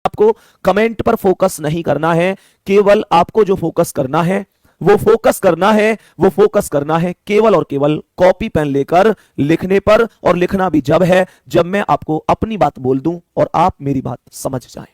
आपको कमेंट पर फोकस नहीं करना है, केवल आपको जो फोकस करना है वो फोकस करना है केवल और केवल कॉपी पेन लेकर लिखने पर, और लिखना भी जब है जब मैं आपको अपनी बात बोल दूं और आप मेरी बात समझ जाएं।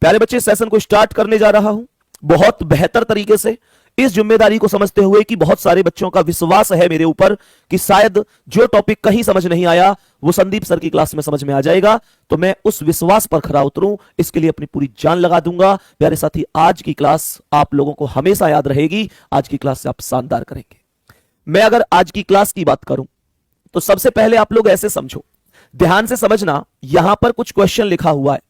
प्यारे बच्चे, सेशन को स्टार्ट करने जा रहा हूं बहुत बेहतर तरीके से, इस जिम्मेदारी को समझते हुए कि बहुत सारे बच्चों का विश्वास है मेरे ऊपर कि शायद जो टॉपिक कहीं समझ नहीं आया वो संदीप सर की क्लास में समझ में आ जाएगा, तो मैं उस विश्वास पर खरा उतरूं, इसके लिए अपनी पूरी जान लगा दूंगा। प्यारे साथी, आज की क्लास आप लोगों को हमेशा याद रहेगी, आज की क्लास से आप शानदार करेंगे। मैं अगर आज की क्लास की बात करूं तो सबसे पहले आप लोग ऐसे समझो, ध्यान से समझना, यहां पर कुछ क्वेश्चन लिखा हुआ है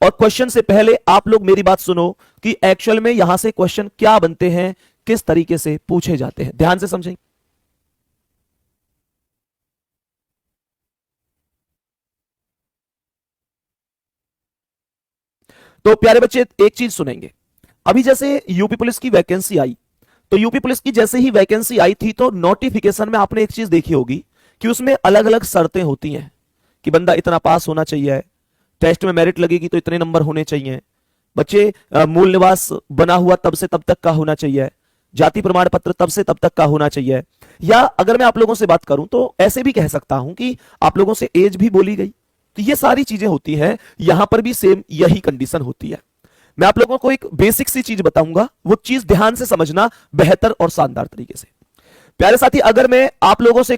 और क्वेश्चन से पहले आप लोग मेरी बात सुनो कि एक्चुअल में यहां से क्वेश्चन क्या बनते हैं, किस तरीके से पूछे जाते हैं, ध्यान से समझें। तो प्यारे बच्चे, एक चीज सुनेंगे, अभी जैसे यूपी पुलिस की वैकेंसी आई, तो यूपी पुलिस की जैसे ही वैकेंसी आई थी तो नोटिफिकेशन में आपने एक चीज देखी होगी कि उसमें अलग अलग शर्तें होती हैं कि बंदा इतना पास होना चाहिए, टेस्ट में मेरिट लगेगी तो इतने नंबर होने चाहिए, बच्चे मूल निवास बना हुआ तब से तब तक का होना चाहिए, जाति प्रमाण पत्र तब से तब तक का होना चाहिए, या अगर मैं आप लोगों से बात करूं तो ऐसे भी कह सकता हूं कि आप लोगों से एज भी बोली गई, तो ये सारी चीजें होती हैं, यहां पर भी सेम यही कंडीशन होती है। मैं आप लोगों को एक बेसिक सी चीज बताऊंगा, वो चीज ध्यान से समझना बेहतर और शानदार तरीके से। प्यारे साथी, अगर मैं आप लोगों से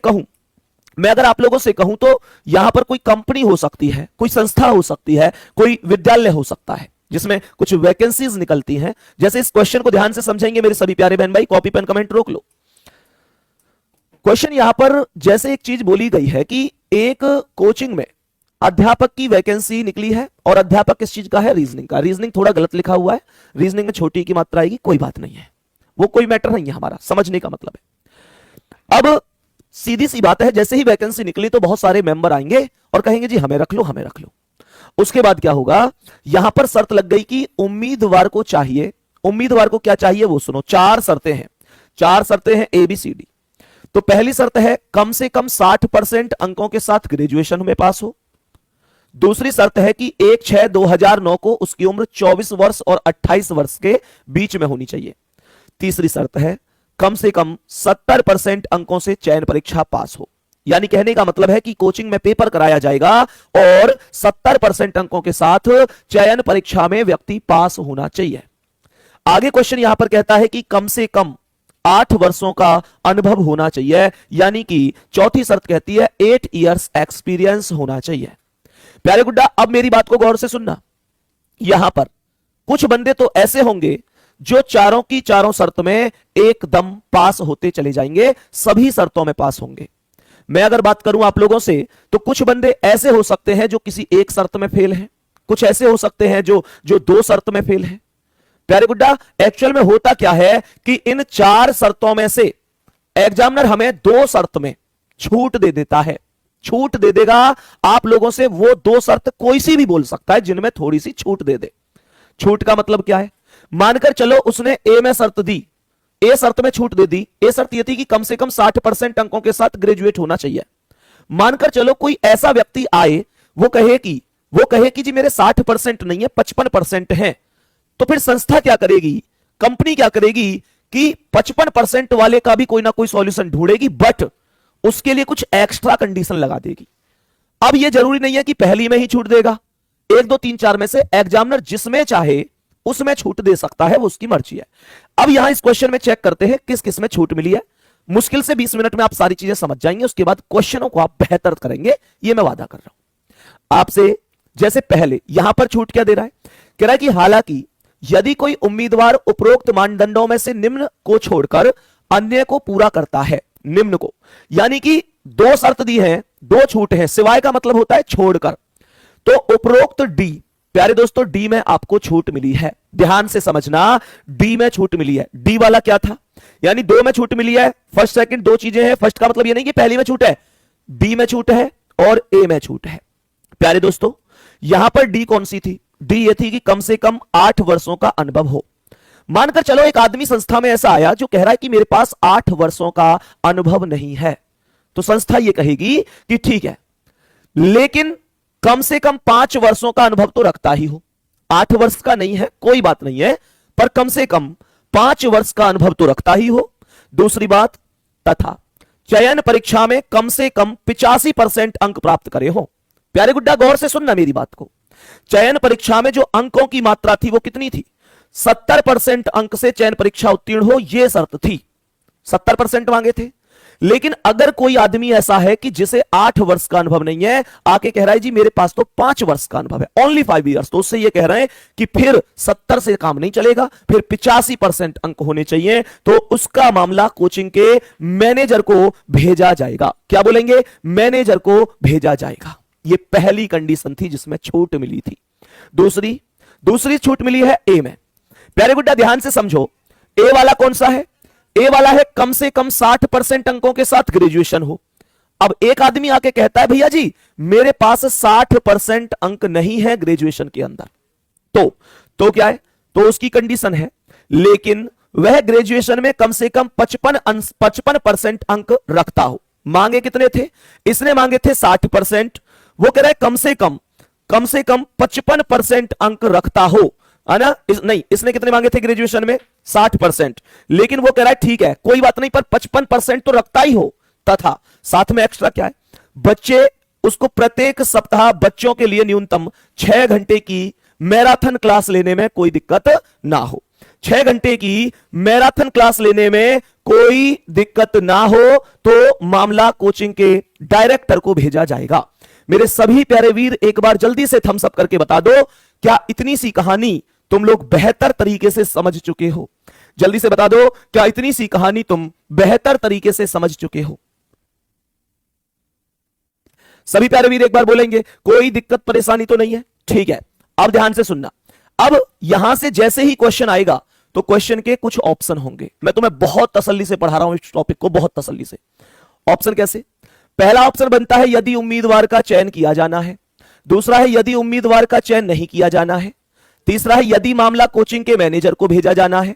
कहूं तो यहां पर कोई कंपनी हो सकती है, कोई संस्था हो सकती है, कोई विद्यालय हो सकता है जिसमें कुछ वैकेंसीज निकलती हैं। जैसे इस क्वेश्चन को ध्यान से समझेंगे मेरे सभी प्यारे बहन भाई, कॉपी पेन कमेंट रोक लो। क्वेश्चन यहां पर जैसे एक चीज बोली गई है कि एक कोचिंग में अध्यापक की वैकेंसी निकली है, और अध्यापक किस चीज का है, रीजनिंग का। रीजनिंग थोड़ा गलत लिखा हुआ है, रीजनिंग में छोटी की मात्रा आएगी, कोई बात नहीं है, वो कोई मैटर नहीं है, हमारा समझने का मतलब है। अब सीधी सी बात है, जैसे ही वैकेंसी निकली तो बहुत सारे मेंबर आएंगे और कहेंगे जी हमें रख लो, हमें रख लो। उसके बाद क्या होगा, यहां पर शर्त लग गई कि उम्मीदवार को चाहिए, उम्मीदवार को क्या चाहिए वो सुनो, चार शर्तें हैं ABCD। तो पहली शर्त है कम से कम 60% अंकों के साथ ग्रेजुएशन में पास हो। दूसरी शर्त है कि 1/6/2009 को उसकी उम्र 24 वर्ष और 28 वर्ष के बीच में होनी चाहिए। तीसरी शर्त है कम से कम 70% अंकों से चयन परीक्षा पास हो, यानी कहने का मतलब है कि कोचिंग में पेपर कराया जाएगा और 70% अंकों के साथ चयन परीक्षा में व्यक्ति पास होना चाहिए। आगे क्वेश्चन यहां पर कहता है कि कम से कम 8 वर्षों का अनुभव होना चाहिए, यानी कि चौथी शर्त कहती है 8 इयर्स एक्सपीरियंस होना चाहिए। प्यारे गुड्डा, अब मेरी बात को गौर से सुनना, यहां पर कुछ बंदे तो ऐसे होंगे जो चारों की चारों शर्त में एकदम पास होते चले जाएंगे, सभी शर्तों में पास होंगे। मैं अगर बात करूं आप लोगों से तो कुछ बंदे ऐसे हो सकते हैं जो किसी एक शर्त में फेल हैं, कुछ ऐसे हो सकते हैं जो 2 शर्त में फेल हैं। प्यारे गुड्डा, एक्चुअल में होता क्या है कि इन 4 शर्तों में से एग्जामिनर हमें 2 शर्त में छूट दे देता है, छूट दे देगा आप लोगों से, वो 2 शर्त कोई सी भी बोल सकता है जिनमें थोड़ी सी छूट दे दे। छूट का मतलब क्या है, मानकर चलो उसने ए में शर्त दी, ए शर्त में छूट दे दी, ए शर्त यह थी कि कम से कम 60% अंकों के साथ ग्रेजुएट होना चाहिए। मानकर चलो कोई ऐसा व्यक्ति आए, वो कहे कि जी मेरे 60% नहीं है 55% है, तो फिर संस्था क्या करेगी, कंपनी क्या करेगी कि 55% वाले का भी कोई ना कोई सॉल्यूशन ढूंढेगी, बट उसके लिए कुछ एक्स्ट्रा कंडीशन लगा देगी। अब यह जरूरी नहीं है कि पहली में ही छूट देगा, 1 2 3 4 में से एग्जामिनर जिसमें चाहे उसमें छूट दे सकता है, वो उसकी मर्जी है। अब यहां इस क्वेश्चन में चेक करते हैं किस किस में छूट मिली है। मुश्किल से 20 मिनट में आप सारी चीजें समझ जाएंगे, उसके बाद क्वेश्चनों को आप बेहतर करेंगे, ये मैं वादा कर रहा हूं आपसे। जैसे पहले यहां पर छूट क्या दे रहा है, कह रहा है कि हालांकि यदि कोई उम्मीदवार उपरोक्त मानदंडों में से निम्न को छोड़कर अन्य को पूरा करता है, निम्न को, यानी कि 2 शर्त दी है, 2 छूट है, सिवाय का मतलब होता है छोड़कर, तो उपरोक्त डी, प्यारे दोस्तों डी में आपको छूट मिली है, ध्यान से समझना, डी में छूट मिली है। डी वाला क्या था, यानी 2 में छूट मिली है, फर्स्ट सेकंड 2 चीजें हैं, फर्स्ट का मतलब ये नहीं कि पहली में छूट है, डी में छूट है और ए में छूट है। प्यारे दोस्तों यहां पर डी कौन सी थी, डी ये थी कि कम से कम 8 वर्षों का अनुभव हो। मानकर चलो एक आदमी संस्था में ऐसा आया जो कह रहा है कि मेरे पास 8 वर्षों का अनुभव नहीं है, तो संस्था ये कहेगी कि ठीक है, लेकिन कम से कम 5 वर्षों का अनुभव तो रखता ही हो। 8 वर्ष का नहीं है, कोई बात नहीं है, पर कम से कम 5 वर्ष का अनुभव तो रखता ही हो। दूसरी बात, तथा चयन परीक्षा में कम से कम 85% अंक प्राप्त करे हो। प्यारे गुड्डा गौर से सुनना मेरी बात को। चयन परीक्षा में जो अंकों की मात्रा थी वो कितनी थी? 70% अंक से चयन परीक्षा उत्तीर्ण हो, यह शर्त थी। 70% मांगे थे। लेकिन अगर कोई आदमी ऐसा है कि जिसे 8 वर्ष का अनुभव नहीं है, आके कह रहा है जी मेरे पास तो 5 वर्ष का अनुभव है, ओनली 5 ईयर्स, तो उससे ये कह रहे हैं कि फिर 70 से काम नहीं चलेगा, फिर 85% अंक होने चाहिए, तो उसका मामला कोचिंग के मैनेजर को भेजा जाएगा। क्या बोलेंगे? मैनेजर को भेजा जाएगा। ये पहली कंडीशन थी जिसमें छूट मिली थी। दूसरी छूट मिली है ए में। प्यारे गुड्डा ध्यान से समझो, ए वाला कौन सा है? ए वाला है कम से कम 60% अंकों के साथ ग्रेजुएशन हो। अब एक आदमी आके कहता है भैया जी मेरे पास 60% अंक नहीं है ग्रेजुएशन के अंदर, तो क्या है? तो उसकी कंडीशन है, लेकिन वह ग्रेजुएशन में कम से कम 55% अंक रखता हो। मांगे कितने थे? इसने मांगे थे 60%, वो कह रहा है कम से कम 55% अंक रखता हो, है ना? नहीं, इसने कितने मांगे थे ग्रेजुएशन में? 60%, लेकिन वो कह रहा है ठीक है कोई बात नहीं, पर 55% तो रखता ही हो, तथा साथ में एक्स्ट्रा क्या है? बच्चे उसको प्रत्येक सप्ताह बच्चों के लिए न्यूनतम 6 घंटे की मैराथन क्लास लेने में कोई दिक्कत ना हो। 6 घंटे की मैराथन क्लास लेने में कोई दिक्कत ना हो तो मामला कोचिंग के डायरेक्टर को भेजा जाएगा। मेरे सभी प्यारे वीर एक बार जल्दी से थम्स अप करके बता दो, क्या इतनी सी कहानी तुम लोग बेहतर तरीके से समझ चुके हो? जल्दी से बता दो, क्या इतनी सी कहानी तुम बेहतर तरीके से समझ चुके हो? सभी प्यारे वीर एक बार बोलेंगे कोई दिक्कत परेशानी तो नहीं है? ठीक है, अब ध्यान से सुनना। अब यहां से जैसे ही क्वेश्चन आएगा तो क्वेश्चन के कुछ ऑप्शन होंगे। मैं तुम्हें बहुत तसल्ली से पढ़ा रहा हूं इस टॉपिक को, बहुत तसल्ली से। ऑप्शन कैसे? पहला ऑप्शन बनता है यदि उम्मीदवार का चयन किया जाना है। दूसरा है यदि उम्मीदवार का चयन नहीं किया जाना है। तीसरा है यदि मामला कोचिंग के मैनेजर को भेजा जाना है।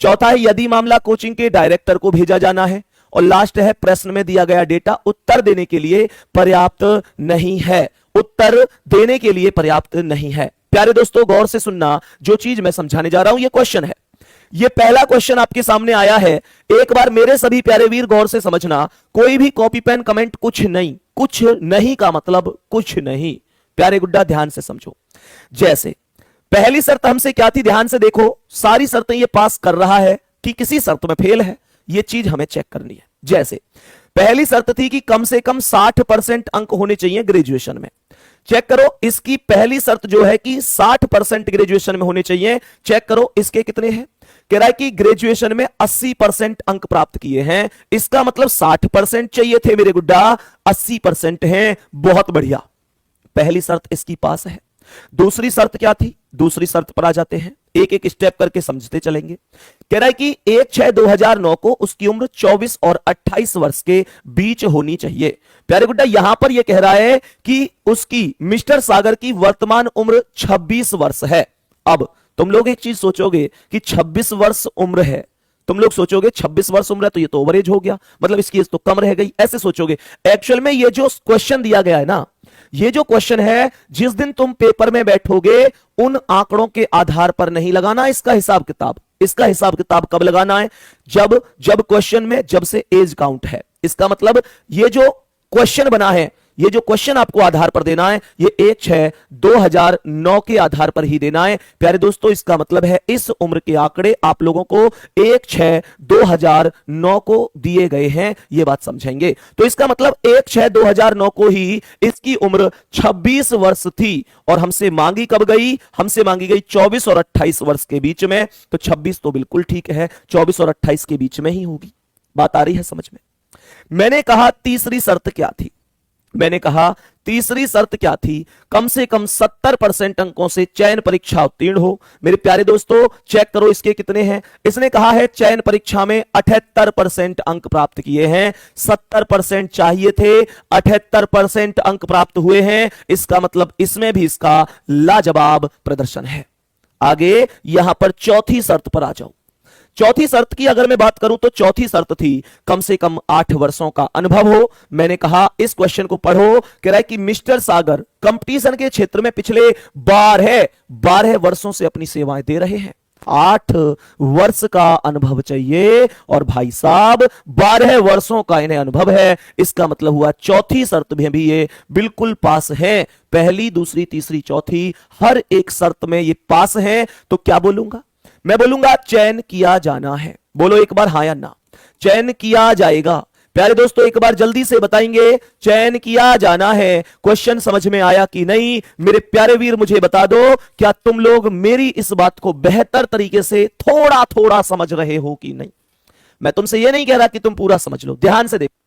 चौथा है यदि मामला कोचिंग के डायरेक्टर को भेजा जाना है। और लास्ट है प्रश्न में दिया गया डेटा उत्तर देने के लिए पर्याप्त नहीं है। उत्तर देने के लिए पर्याप्त नहीं है। प्यारे दोस्तों गौर से सुनना, जो चीज मैं समझाने जा रहा हूं ये क्वेश्चन है। ये पहला क्वेश्चन आपके सामने आया है। एक बार मेरे सभी प्यारे वीर गौर से समझना, कोई भी कॉपी पेन कमेंट कुछ नहीं का मतलब कुछ नहीं। प्यारे गुड्डा ध्यान से समझो। जैसे पहली शर्त हमसे क्या थी? ध्यान से देखो, सारी शर्तें ये पास कर रहा है कि किसी शर्त में फेल है, ये चीज हमें चेक करनी है। जैसे पहली शर्त थी कि कम से कम 60% अंक होने चाहिए ग्रेजुएशन में। चेक करो, इसकी पहली शर्त जो है कि 60% ग्रेजुएशन में होने चाहिए। चेक करो इसके कितने हैं? कह रहा है कि ग्रेजुएशन में 80% अंक प्राप्त किए हैं। इसका मतलब 60% चाहिए थे मेरे गुड्डा, 80% हैं। बहुत बढ़िया, पहली शर्त इसकी पास है। दूसरी शर्त क्या थी? दूसरी शर्त पर आ जाते हैं, एक एक स्टेप करके समझते चलेंगे। कह रहा है कि 1/6/2009 को उसकी उम्र 24 और 28 वर्ष के बीच होनी चाहिए। प्यारे गुड्डा यहां पर यह कह रहा है कि उसकी मिस्टर सागर की वर्तमान उम्र 26 वर्ष है। अब तुम लोग एक चीज सोचोगे कि 26 वर्ष उम्र है, तुम लोग सोचोगे 26 वर्ष उम्र है तो ये तो ओवरेज हो गया, मतलब इसकी एज तो कम रह गई, ऐसे सोचोगे। एक्चुअल में ये जो क्वेश्चन दिया गया है ना, ये जो क्वेश्चन है, जिस दिन तुम पेपर में बैठोगे उन आंकड़ों के आधार पर नहीं लगाना इसका हिसाब किताब। इसका हिसाब किताब कब लगाना है? जब क्वेश्चन में जब से एज काउंट है। इसका मतलब ये जो क्वेश्चन बना है, ये जो क्वेश्चन आपको आधार पर देना है, ये 1/6/2009 के आधार पर ही देना है। प्यारे दोस्तों इसका मतलब है इस उम्र के आंकड़े आप लोगों को 1/6/2009 को दिए गए हैं, ये बात समझेंगे। तो इसका मतलब 1/6/2009 को ही इसकी उम्र 26 वर्ष थी और हमसे मांगी कब गई? हमसे मांगी गई 24 और 28 वर्ष के बीच में। तो 26 तो बिल्कुल ठीक है, 24 और 28 के बीच में ही होगी। बात आ रही है समझ में? मैंने कहा तीसरी शर्त क्या थी? मैंने कहा तीसरी शर्त क्या थी? कम से कम 70% अंकों से चयन परीक्षा उत्तीर्ण हो। मेरे प्यारे दोस्तों चेक करो इसके कितने हैं। इसने कहा है चयन परीक्षा में 78% अंक प्राप्त किए हैं। 70% चाहिए थे, 78% अंक प्राप्त हुए हैं। इसका मतलब इसमें भी इसका लाजवाब प्रदर्शन है। आगे यहां पर चौथी शर्त पर आ जाओ। चौथी शर्त की अगर मैं बात करूं तो चौथी शर्त थी कम से कम 8 वर्षों का अनुभव हो। मैंने कहा इस क्वेश्चन को पढ़ो, कह रहा है कि मिस्टर सागर कंपटीशन के क्षेत्र में पिछले 12 वर्षों से अपनी सेवाएं दे रहे हैं। 8 वर्ष का अनुभव चाहिए और भाई साहब 12 वर्षों का इन्हें अनुभव है। इसका मतलब हुआ चौथी शर्त में भी ये बिल्कुल पास है। पहली, दूसरी, तीसरी, चौथी, हर एक शर्त में ये पास है। तो क्या बोलूंगा मैं? बोलूंगा चयन किया जाना है। बोलो एक बार हां या ना। चयन किया जाएगा। प्यारे दोस्तों एक बार जल्दी से बताएंगे, चयन किया जाना है। क्वेश्चन समझ में आया कि नहीं? मेरे प्यारे वीर मुझे बता दो, क्या तुम लोग मेरी इस बात को बेहतर तरीके से थोड़ा थोड़ा समझ रहे हो कि नहीं? मैं तुमसे यह नहीं कह रहा कि तुम पूरा समझ लो, ध्यान से देखो।